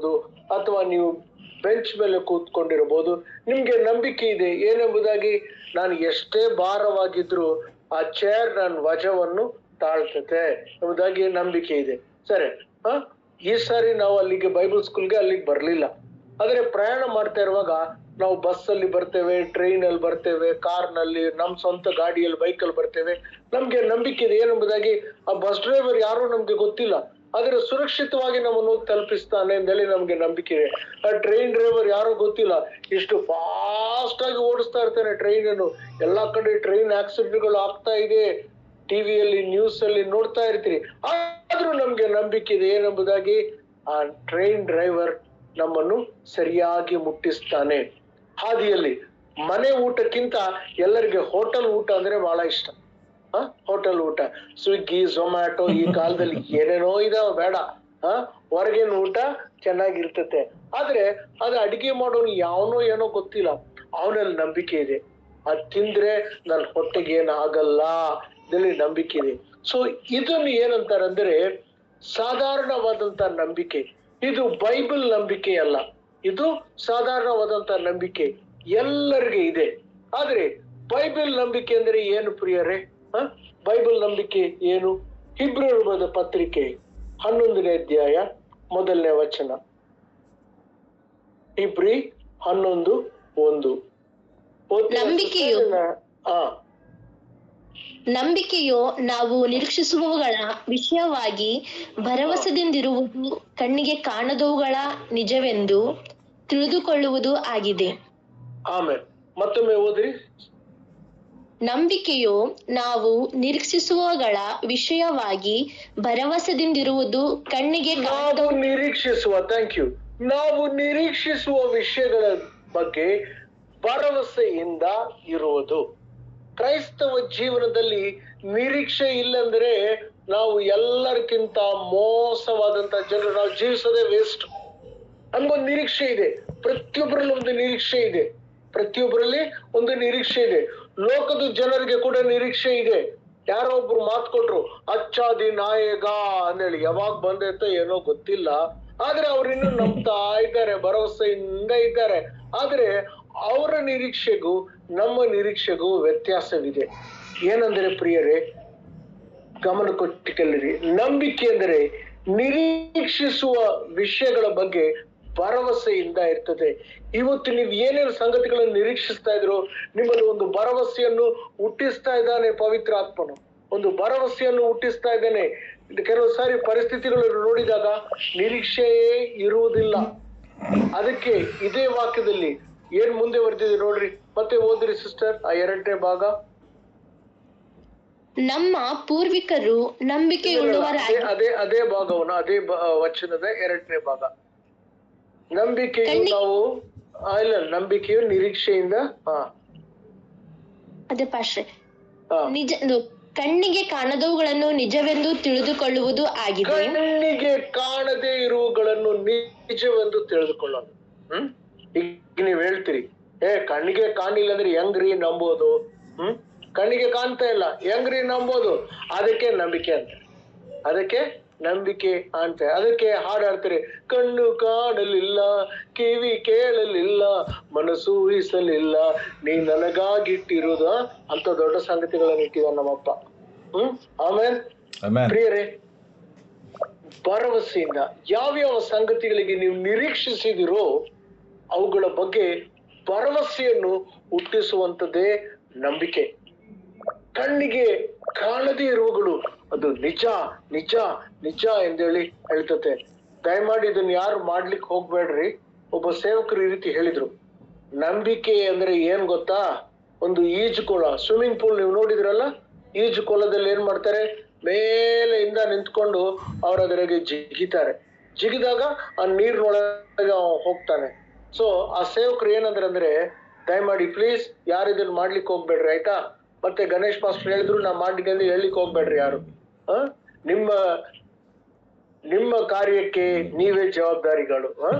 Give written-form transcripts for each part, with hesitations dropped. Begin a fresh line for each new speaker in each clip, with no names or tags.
ಇರಬಹುದು, ಅಥವಾ ನೀವು ಬೆಂಚ್ ಮೇಲೆ ಕೂತ್ಕೊಂಡಿರಬಹುದು. ನಿಮ್ಗೆ ನಂಬಿಕೆ ಇದೆ ಏನೆಂಬುದಾಗಿ, ನಾನು ಎಷ್ಟೇ ಭಾರವಾಗಿದ್ರು ಆ ಚೇರ್ ನನ್ನ ವಜವನ್ನು ತಾಳ್ತತೆ ಎಂಬುದಾಗಿ ನಂಬಿಕೆ ಇದೆ. ಸರಿ, ಈ ಸಾರಿ ನಾವು ಅಲ್ಲಿಗೆ ಬೈಬಲ್ ಸ್ಕೂಲ್ಗೆ ಅಲ್ಲಿಗೆ ಬರ್ಲಿಲ್ಲ. ಆದ್ರೆ ಪ್ರಯಾಣ ಮಾಡ್ತಾ ಇರುವಾಗ ನಾವು ಬಸ್ ಅಲ್ಲಿ ಬರ್ತೇವೆ, ಟ್ರೈನ್ ಅಲ್ಲಿ ಬರ್ತೇವೆ, ಕಾರ್ ನಲ್ಲಿ, ನಮ್ ಸ್ವಂತ ಗಾಡಿಯಲ್ಲಿ, ಬೈಕಲ್ಲಿ ಬರ್ತೇವೆ. ನಮ್ಗೆ ನಂಬಿಕೆ ಇದೆ ಏನೆಂಬುದಾಗಿ, ಆ ಬಸ್ ಡ್ರೈವರ್ ಯಾರು ನಮ್ಗೆ ಗೊತ್ತಿಲ್ಲ, ಆದ್ರೆ ಸುರಕ್ಷಿತವಾಗಿ ನಮ್ಮನ್ನು ತಲುಪಿಸ್ತಾನೆ ಅಂತೇಳಿ ನಮ್ಗೆ ನಂಬಿಕೆ ಇದೆ. ಆ ಟ್ರೈನ್ ಡ್ರೈವರ್ ಯಾರೋ ಗೊತ್ತಿಲ್ಲ, ಇಷ್ಟು ಫಾಸ್ಟ್ ಆಗಿ ಓಡಿಸ್ತಾ ಇರ್ತಾನೆ ಟ್ರೈನ್ ಅನ್ನು. ಎಲ್ಲಾ ಕಡೆ ಟ್ರೈನ್ ಆಕ್ಸಿಡೆಂಟ್ಗಳು ಆಗ್ತಾ ಇದೆ, ಟಿವಿಯಲ್ಲಿ, ನ್ಯೂಸ್ ಅಲ್ಲಿ ನೋಡ್ತಾ ಇರ್ತೀರಿ. ಆದ್ರೂ ನಮ್ಗೆ ನಂಬಿಕೆ ಇದೆ ಏನೆಂಬುದಾಗಿ, ಆ ಟ್ರೈನ್ ಡ್ರೈವರ್ ನಮ್ಮನ್ನು ಸರಿಯಾಗಿ ಮುಟ್ಟಿಸ್ತಾನೆ. ಹಾದಿಯಲ್ಲಿ ಮನೆ ಊಟಕ್ಕಿಂತ ಎಲ್ಲರಿಗೆ ಹೋಟೆಲ್ ಊಟ ಅಂದ್ರೆ ಬಹಳ ಇಷ್ಟ. ಹೋಟೆಲ್ ಊಟ, ಸ್ವಿಗ್ಗಿ, ಝೊಮ್ಯಾಟೊ, ಈ ಕಾಲದಲ್ಲಿ ಏನೇನೋ ಇದಾವ, ಬೇಡ. ಹೊರಗಿನ ಊಟ ಚೆನ್ನಾಗಿರ್ತತೆ, ಆದ್ರೆ ಅದು ಅಡಿಗೆ ಮಾಡೋನು ಯಾವನೋ ಏನೋ ಗೊತ್ತಿಲ್ಲ, ಅವನಲ್ಲಿ ನಂಬಿಕೆ ಇದೆ. ಅದ್ ತಿಂದ್ರೆ ನನ್ನ ಹೊಟ್ಟೆಗೆ ಏನ್ ಆಗಲ್ಲ, ಇದರಲ್ಲಿ ನಂಬಿಕೆ ಇದೆ. ಸೊ ಇದನ್ನು ಏನಂತಾರಂದ್ರೆ ಸಾಧಾರಣವಾದಂತ ನಂಬಿಕೆ. ಇದು ಬೈಬಲ್ ನಂಬಿಕೆ ಅಲ್ಲ, ಇದು ಸಾಧಾರಣವಾದಂತ ನಂಬಿಕೆ, ಎಲ್ಲರಿಗೆ ಇದೆ. ಆದ್ರೆ ಬೈಬಲ್ ನಂಬಿಕೆ ಅಂದ್ರೆ ಏನು ಪ್ರಿಯರೇ? ಬೈಬಲ್ ನಂಬಿಕೆ ಏನು? ಹಿಬ್ರಿಯರ ಬರೆದ ಪತ್ರಿಕೆ 11ನೇ ಅಧ್ಯಾಯ 1ನೇ ವಚನ. ಇಬ್ರಿ 11:1.
ನಂಬಿಕೆಯು ನಾವು ನಿರೀಕ್ಷಿಸುವವುಗಳ ವಿಷಯವಾಗಿ ಭರವಸೆದಿಂದಿರುವುದು, ಕಣ್ಣಿಗೆ ಕಾಣದವುಗಳ ನಿಜವೆಂದು ತಿಳಿದುಕೊಳ್ಳುವುದು ಆಗಿದೆ.
ಆಮೇಲೆ ಮತ್ತೊಮ್ಮೆ ಓದ್ರಿ.
ನಂಬಿಕೆಯು ನಾವು ನಿರೀಕ್ಷಿಸುವವುಗಳ ವಿಷಯವಾಗಿ ಭರವಸೆದಿಂದಿರುವುದು, ಕಣ್ಣಿಗೆ
ನಾವು ನಿರೀಕ್ಷಿಸುವ ವಿಷಯಗಳ ಬಗ್ಗೆ ಭರವಸೆಯಿಂದ ಇರುವುದು. ಕ್ರೈಸ್ತವ ಜೀವನದಲ್ಲಿ ನಿರೀಕ್ಷೆ ಇಲ್ಲಂದ್ರೆ ನಾವು ಎಲ್ಲರಿಗಿಂತ ಮೋಸವಾದಂತ ಜನರು. ನಾವು ಜೀವಿಸೋದೇ ವೇಸ್ಟ್. ನಮ್ಗೊಂದು ನಿರೀಕ್ಷೆ ಇದೆ, ಪ್ರತಿಯೊಬ್ಬರಲ್ಲಿ ಒಂದು ನಿರೀಕ್ಷೆ ಇದೆ, ಪ್ರತಿಯೊಬ್ಬರಲ್ಲಿ ಒಂದು ನಿರೀಕ್ಷೆ ಇದೆ. ಲೋಕದ ಜನರಿಗೆ ಕೂಡ ನಿರೀಕ್ಷೆ ಇದೆ. ಯಾರೋ ಒಬ್ರು ಮಾತು ಕೊಟ್ರು, ಅಚ್ಚಾದಿ ನಾಯಕ ಅಂದೇಳಿ, ಯಾವಾಗ ಬಂದೈತೋ ಏನೋ ಗೊತ್ತಿಲ್ಲ, ಆದ್ರೆ ಅವ್ರಿನ್ನೂ ನಂಬ್ತಾ ಇದ್ದಾರೆ, ಭರವಸೆಯಿಂದ ಇದ್ದಾರೆ. ಆದ್ರೆ ಅವರ ನಿರೀಕ್ಷೆಗೂ ನಮ್ಮ ನಿರೀಕ್ಷೆಗೂ ವ್ಯತ್ಯಾಸವಿದೆ. ಏನಂದ್ರೆ ಪ್ರಿಯರೇ, ಗಮನ ಕೊಟ್ಟು ಕೇಳಿರಿ. ನಂಬಿಕೆ ಅಂದರೆ ನಿರೀಕ್ಷಿಸುವ ವಿಷಯಗಳ ಬಗ್ಗೆ ಭರವಸೆಯಿಂದ ಇರ್ತದೆ. ಇವತ್ತು ನೀವು ಏನೇನು ಸಂಗತಿಗಳನ್ನು ನಿರೀಕ್ಷಿಸ್ತಾ ಇದ್ರು, ನಿಮ್ಮಲ್ಲಿ ಒಂದು ಭರವಸೆಯನ್ನು ಹುಟ್ಟಿಸ್ತಾ ಇದ್ದಾನೆ ಪವಿತ್ರ ಆತ್ಮನು, ಒಂದು ಭರವಸೆಯನ್ನು ಹುಟ್ಟಿಸ್ತಾ ಇದ್ದಾನೆ. ಕೆಲವು ಸಾರಿ ಪರಿಸ್ಥಿತಿಗಳನ್ನು ನೋಡಿದಾಗ ನಿರೀಕ್ಷೆಯೇ ಇರುವುದಿಲ್ಲ. ಅದಕ್ಕೆ ಇದೇ ವಾಕ್ಯದಲ್ಲಿ ಏನ್ ಮುಂದೆ ಬರ್ತಿದೆ ನೋಡ್ರಿ, ಮತ್ತೆ ಓದ್ರಿ ಸಿಸ್ಟರ್ ಆ 2ನೇ ಭಾಗ.
ನಮ್ಮ ಪೂರ್ವಿಕರು ನಂಬಿಕೆಯುಳ್ಳವರಾಗಿ,
ಅದೇ ಭಾಗವನ್ನು, ಅದೇ ವಚನದ 2ನೇ ಭಾಗ. ನಂಬಿಕೆಯು ನಾವು ಇಲ್ಲ, ನಂಬಿಕೆಯು ನಿರೀಕ್ಷೆಯಿಂದ
ಅದೇ ಪಾಶ್ರೆ ನಿಜ, ಕಣ್ಣಿಗೆ ಕಾಣದವುಗಳನ್ನು ನಿಜವೆಂದು ತಿಳಿದುಕೊಳ್ಳುವುದು ಆಗಿದೆ.
ಕಣ್ಣಿಗೆ ಕಾಣದೇ ಇರುವುಗಳನ್ನು ನಿಜವೆಂದು ತಿಳಿದುಕೊಳ್ಳೋದು. ಈಗ ನೀವ್ ಹೇಳ್ತೀರಿ, ಕಣ್ಣಿಗೆ ಕಾಣಿಲ್ಲ ಅಂದ್ರೆ ಹೆಂಗ್ರಿ ನಂಬೋದು? ಕಣ್ಣಿಗೆ ಕಾಣ್ತಾ ಇಲ್ಲ, ಹೆಂಗ್ರಿ ನಂಬೋದು? ಅದಕ್ಕೆ ನಂಬಿಕೆ ಅಂತ, ಅದಕ್ಕೆ ನಂಬಿಕೆ ಅಂತ. ಅದಕ್ಕೆ ಹಾಡಾಡ್ತಾರೆ, ಕಣ್ಣು ಕಾಣಲಿಲ್ಲ, ಕಿವಿ ಕೇಳಲಿಲ್ಲ, ಮನಸ್ಸು ಊಹಿಸಲಿಲ್ಲ, ನೀ ನನಗಾಗಿಟ್ಟಿರುವುದು ಅಂತ ದೊಡ್ಡ ಸಂಗತಿಗಳನ್ನು ಇಟ್ಟಿದ ನಮ್ಮಪ್ಪ. ಆಮೇಲೆ ಪ್ರಿಯರೇ, ಭರವಸೆಯಿಂದ ಯಾವ್ಯಾವ ಸಂಗತಿಗಳಿಗೆ ನೀವು ನಿರೀಕ್ಷಿಸಿದಿರೋ ಅವುಗಳ ಬಗ್ಗೆ ಭರವಸೆಯನ್ನು ಹುಟ್ಟಿಸುವಂತದ್ದೇ ನಂಬಿಕೆ. ಕಣ್ಣಿಗೆ ಕಾಣದೇ ಇರುವಗಳು ಅದು ನಿಜ ನಿಜ ನಿಜ ಎಂದೇಳಿ ಹೇಳ್ತತೆ. ದಯಮಾಡಿ ಇದನ್ನ ಯಾರು ಮಾಡ್ಲಿಕ್ಕೆ ಹೋಗ್ಬೇಡ್ರಿ. ಒಬ್ಬ ಸೇವಕರು ಈ ರೀತಿ ಹೇಳಿದ್ರು, ನಂಬಿಕೆ ಅಂದ್ರೆ ಏನ್ ಗೊತ್ತಾ, ಒಂದು ಈಜುಕೊಳ, ಸ್ವಿಮ್ಮಿಂಗ್ ಪೂಲ್ ನೀವು ನೋಡಿದ್ರಲ್ಲ, ಈಜುಕೊಳದಲ್ಲಿ ಏನ್ ಮಾಡ್ತಾರೆ, ಮೇಲೆಯಿಂದ ನಿಂತ್ಕೊಂಡು ಅವ್ರ ಅದರಾಗೆ ಜಿಗಿತಾರೆ. ಜಿಗಿದಾಗ ಆ ನೀರಿನೊಳಗೆ ಹೋಗ್ತಾನೆ. ಸೊ ಆ ಸೇವಕರು ಏನಂದ್ರೆ, ದಯಮಾಡಿ ಪ್ಲೀಸ್ ಯಾರು ಇದನ್ನ ಮಾಡ್ಲಿಕ್ಕೆ ಹೋಗ್ಬೇಡ್ರಿ, ಆಯ್ತಾ? ಮತ್ತೆ ಗಣೇಶ್ ಮಾಸ್ಟರ್ ಹೇಳಿದ್ರು, ನಾ ಮಾಡ್ಲಿಕ್ಕೆ ಅಂದ್ರೆ ಹೇಳಿಕ್ ಹೋಗ್ಬೇಡ್ರಿ ಯಾರು. ನಿಮ್ಮ ಕಾರ್ಯಕ್ಕೆ ನೀವೇ ಜವಾಬ್ದಾರಿಗಳು.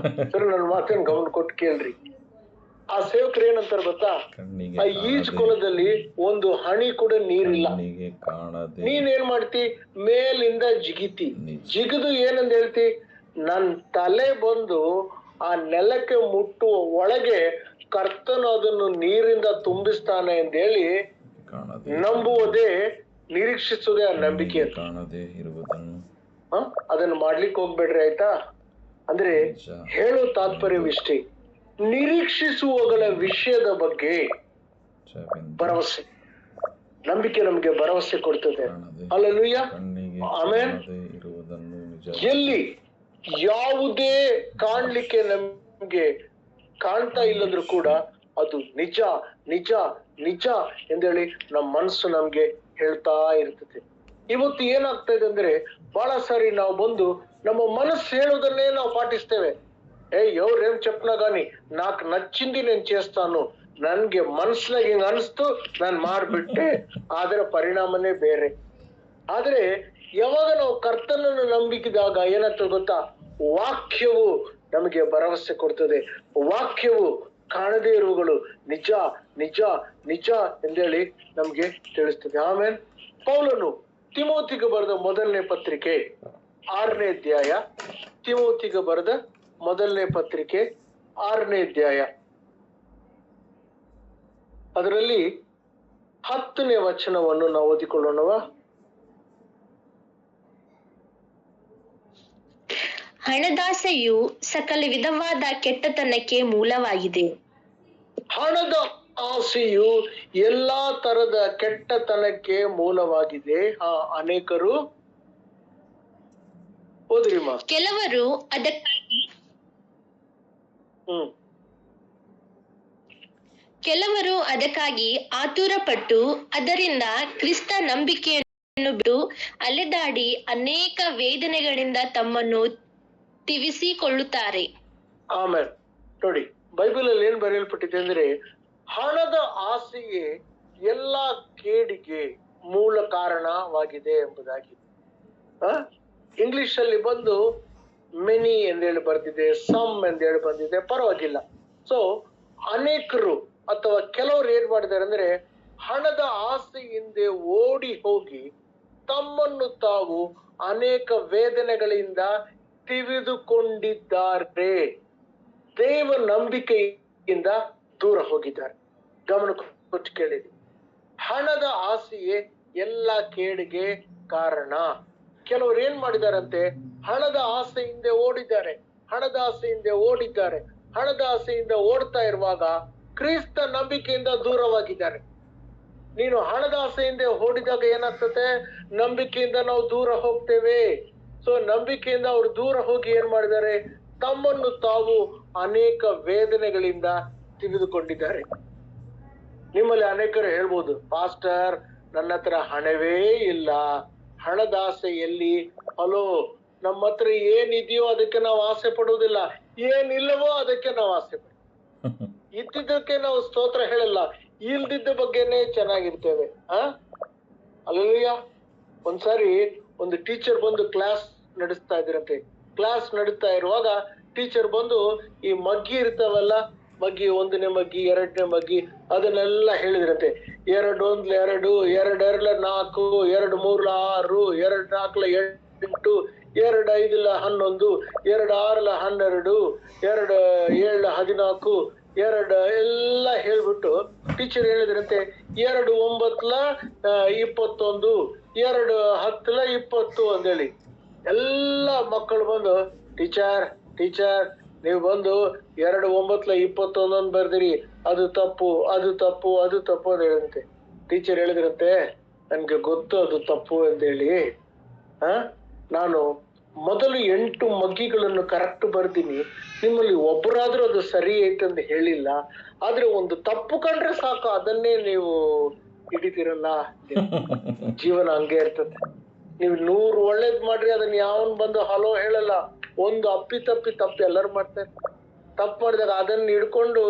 ಸರ್, ನನ್ನ ಮಾತನ್ನು ಗಮನ ಕೊಟ್ಟು ಕೇಳ್ರಿ. ಆ ಸೇವಕರು ಏನಂತಾರೆ ಗೊತ್ತಾ, ಆ ಈಜುಕೊಳದಲ್ಲಿ ಒಂದು ಹನಿ ಕೂಡ ನೀರಿಲ್ಲ, ನೀನ್ ಏನ್ ಮಾಡ್ತಿ, ಮೇಲಿಂದ ಜಿಗಿತಿ, ಜಿಗಿದು ಏನಂತ ಹೇಳ್ತಿ, ನನ್ ತಲೆ ಬಂದು ಆ ನೆಲಕ್ಕೆ ಮುಟ್ಟುವ ಒಳಗೆ ಕರ್ತನು ಅದನ್ನು ನೀರಿಂದ ತುಂಬಿಸ್ತಾನೆ ಅಂತೇಳಿ ನಂಬುವುದೇ ನಿರೀಕ್ಷಿಸುವುದೇ ಆ ನಂಬಿಕೆ.
ಕಾಣದೇ ಇರುವುದನ್ನು
ಅದನ್ನು ಮಾಡ್ಲಿಕ್ಕೆ ಹೋಗ್ಬೇಡ್ರಿ ಆಯ್ತಾ. ಅಂದ್ರೆ ಹೇಳೋ ತಾತ್ಪರ್ಯವಿಷ್ಟೇ, ನಿರೀಕ್ಷಿಸುವಗಳ ವಿಷಯದ ಬಗ್ಗೆ ಭರವಸೆ, ನಂಬಿಕೆ ನಮ್ಗೆ ಭರವಸೆ ಕೊಡ್ತದೆ. Hallelujah, amen. ಎಲ್ಲಿ ಯಾವುದೇ ಕಾಣ್ಲಿಕ್ಕೆ ನಮ್ಗೆ ಕಾಣ್ತಾ ಇಲ್ಲಂದ್ರೂ ಕೂಡ ಅದು ನಿಜ ನಿಜ ನಿಜ ಎಂದೇಳಿ ನಮ್ಮ ಮನಸ್ಸು ನಮ್ಗೆ ಹೇಳ್ತಾ ಇರ್ತದೆ. ಇವತ್ತು ಏನಾಗ್ತಾ ಇದೆ ಅಂದ್ರೆ ಬಹಳ ಸಾರಿ ನಾವು ಬಂದು ನಮ್ಮ ಮನಸ್ಸು ಹೇಳೋದನ್ನೇ ನಾವು పాటిಸ್ತೇವೆ. ఎవరేం చెప్పినా గాని నాకు నచ్చింది నేను చేస్తాను, ನನ್ಗೆ ಮನ್ಸ್ನಾಗ ಹಿಂಗ ಅನಿಸ್ತು ನಾನು ಮಾಡ್ಬಿಟ್ಟೆ, ಅದರ ಪರಿಣಾಮನೇ ಬೇರೆ. ಆದ್ರೆ ಯಾವಾಗ ನಾವು ಕರ್ತನನ್ನು ನಂಬಿಕಿದಾಗ ಏನಾಗ್ತದೆ ಗೊತ್ತಾ, ವಾಕ್ಯವು ನಮಗೆ ಭರವಸೆ ಕೊಡ್ತದೆ. ವಾಕ್ಯವು ಕಾಣದೇ ಇರುವಗಳು ನಿಜ ನಿಜ ನಿಜ ಎಂದೇಳಿ ನಮ್ಗೆ ತಿಳಿಸ್ತದೆ. ಆಮೇಲೆ ಪೌಲನು ತಿಮೋತಿಗೆ ಬರೆದ ಮೊದಲನೇ ಪತ್ರಿಕೆ 6ನೇ ಅಧ್ಯಾಯ, ತಿಮೋತಿಗೆ ಬರೆದ ಮೊದಲನೇ ಪತ್ರಿಕೆ 6ನೇ ಅಧ್ಯಾಯ, ಅದರಲ್ಲಿ 10ನೇ ವಚನವನ್ನು ನಾವು ಓದಿಕೊಳ್ಳೋಣವ.
ಹಣದಾಸೆಯು ಸಕಲ ವಿಧವಾದ ಕೆಟ್ಟತನಕ್ಕೆ ಮೂಲವಾಗಿದೆ.
ಹಣದ ಆಸೆಯು ಎಲ್ಲಾ ತರದ ಕೆಟ್ಟತನಕ್ಕೆ ಮೂಲವಾಗಿದೆ. ಅನೇಕರು ಓದ್ರಿಮ್ಮ.
ಕೆಲವರು ಅದಕ್ಕಾಗಿ ಆತುರಪಟ್ಟು ಅದರಿಂದ ಕ್ರಿಸ್ತ ನಂಬಿಕೆಯನ್ನು ಬಿಟ್ಟು ಅಲೆದಾಡಿ ಅನೇಕ ವೇದನೆಗಳಿಂದ ತಮ್ಮನ್ನು ತಿವಿಸಿಕೊಳ್ಳುತ್ತಾರೆ.
ಆಮೇಲೆ ನೋಡಿ, ಬೈಬಲ್ ಅಲ್ಲಿ ಏನ್ ಬರೆಯಲ್ಪಟ್ಟಿದೆ ಅಂದ್ರೆ ಹಣದ ಆಸೆಯೇ ಎಲ್ಲಾ ಕೇಡಿಗೆ ಮೂಲ ಕಾರಣವಾಗಿದೆ ಎಂಬುದಾಗಿ. ಇಂಗ್ಲಿಷ್ ಅಲ್ಲಿ ಬಂದು ಮೆನಿ ಎಂದೇಳಿ ಬರ್ದಿದೆ, ಸಮ್ ಎಂದೇಳಿ ಬಂದಿದೆ, ಪರವಾಗಿಲ್ಲ. ಸೊ ಅನೇಕರು ಅಥವಾ ಕೆಲವರು ಏನ್ ಮಾಡಿದ್ದಾರೆ ಅಂದ್ರೆ ಹಣದ ಆಸೆ ಹಿಂದೆ ಓಡಿ ಹೋಗಿ ತಮ್ಮನ್ನು ತಾವು ಅನೇಕ ವೇದನೆಗಳಿಂದ ತಿವಿದುಕೊಂಡಿದ್ದಾರೆ. ದೇವ ನಂಬಿಕೆಯಿಂದ ದೂರ ಹೋಗಿದ್ದಾರೆ. ಗಮನ ಕೊಟ್ಟು ಕೇಳಿದೆ, ಹಣದ ಆಸೆಯೇ ಎಲ್ಲ ಕೇಡಿಗೆ ಕಾರಣ. ಕೆಲವರು ಏನ್ ಮಾಡಿದಾರಂತೆ, ಹಣದ ಆಸೆಯಿಂದ ಓಡಿದ್ದಾರೆ, ಹಣದ ಆಸೆಯಿಂದ ಓಡಿದ್ದಾರೆ. ಹಣದ ಆಸೆಯಿಂದ ಓಡ್ತಾ ಇರುವಾಗ ಕ್ರಿಸ್ತ ನಂಬಿಕೆಯಿಂದ ದೂರವಾಗಿದ್ದಾರೆ. ನೀನು ಹಣದ ಆಸೆಯಿಂದ ಓಡಿದಾಗ ಏನಾಗ್ತದೆ, ನಂಬಿಕೆಯಿಂದ ನಾವು ದೂರ ಹೋಗ್ತೇವೆ. ಸೊ ನಂಬಿಕೆಯಿಂದ ಅವರು ದೂರ ಹೋಗಿ ಏನ್ ಮಾಡಿದ್ದಾರೆ, ತಮ್ಮನ್ನು ತಾವು ಅನೇಕ ವೇದನೆಗಳಿಂದ ತೆಗೆದುಕೊಂಡಿದ್ದಾರೆ. ನಿಮ್ಮಲ್ಲಿ ಅನೇಕರು ಹೇಳ್ಬೋದು, ಪಾಸ್ಟರ್ ನನ್ನ ಹತ್ರ ಹಣವೇ ಇಲ್ಲ, ಹಣದಾಸೆ ಎಲ್ಲಿ? ಹಲೋ, ನಮ್ಮ ಹತ್ರ ಏನಿದೆಯೋ ಅದಕ್ಕೆ ನಾವು ಆಸೆ ಪಡುವುದಿಲ್ಲ, ಏನಿಲ್ಲವೋ ಅದಕ್ಕೆ ನಾವು ಆಸೆ ಪಡ. ಇದ್ದಿದ್ದಕ್ಕೆ ನಾವು ಸ್ತೋತ್ರ ಹೇಳಲ್ಲ, ಇಲ್ದಿದ್ದ ಬಗ್ಗೆನೆ ಚೆನ್ನಾಗಿರ್ತೇವೆ. ಅಲ್ಲಯ್ಯ, ಒಂದ್ಸಾರಿ ಒಂದು ಟೀಚರ್ ಬಂದು ಕ್ಲಾಸ್ ನಡೆಸ್ತಾ ಇದ್ರಂತೆ. ಕ್ಲಾಸ್ ನಡೀತಾ ಇರುವಾಗ ಟೀಚರ್ ಬಂದು ಈ ಮಗ್ಗಿ ಇರ್ತಾವಲ್ಲ, ಮಗ್ಗಿ 1ನೇ ಮಗ್ಗಿ 2ನೇ ಮಗ್ಗಿ ಅದನ್ನೆಲ್ಲ ಹೇಳಿದ್ರಂತೆ. 2 1 2, 2 2 4, 2 3 6, 2 4 8, 2 5 11, 2 6 12, 2 7 14, 2 ಎಲ್ಲ ಹೇಳ್ಬಿಟ್ಟು ಟೀಚರ್ ಹೇಳಿದ್ರಂತೆ 2 9 21, 2 10 20 ಅಂದೇಳಿ. ಎಲ್ಲ ಮಕ್ಕಳು ಬಂದು ಟೀಚರ್ ನೀವು ಬಂದು 2 9 21 ಬರ್ದಿರಿ, ಅದು ತಪ್ಪು ಅದು ತಪ್ಪು ಅದು ತಪ್ಪು ಅಂತ ಹೇಳಿದಂತೆ. ಟೀಚರ್ ಹೇಳಿದ್ರಂತೆ, ನನ್ಗೆ ಗೊತ್ತು ಅದು ತಪ್ಪು ಅಂತೇಳಿ. ನಾನು ಮೊದಲು 8 ಮಗ್ಗಿಗಳನ್ನು ಕರೆಕ್ಟ್ ಬರ್ತೀನಿ, ನಿಮ್ಮಲ್ಲಿ ಒಬ್ಬರಾದ್ರೂ ಅದು ಸರಿ ಐತಂತ ಹೇಳಿಲ್ಲ, ಆದ್ರೆ ಒಂದು ತಪ್ಪು ಕಂಡ್ರೆ ಸಾಕು ಅದನ್ನೇ ನೀವು ಹಿಡಿತೀರಲ್ಲ. ಜೀವನ ಹಂಗೆ ಇರ್ತದೆ. ನೀವು 100 ಒಳ್ಳೇದ್ ಮಾಡ್ರಿ, ಅದನ್ನ ಯಾವನ್ ಬಂದು ಹಲೋ ಹೇಳಲ್ಲ. ಒಂದು ಅಪ್ಪಿ ತಪ್ಪಿ ಎಲ್ಲರೂ ಮಾಡ್ತಾರೆ. ತಪ್ಪು ಮಾಡಿದಾಗ ಅದನ್ನ ಹಿಡ್ಕೊಂಡು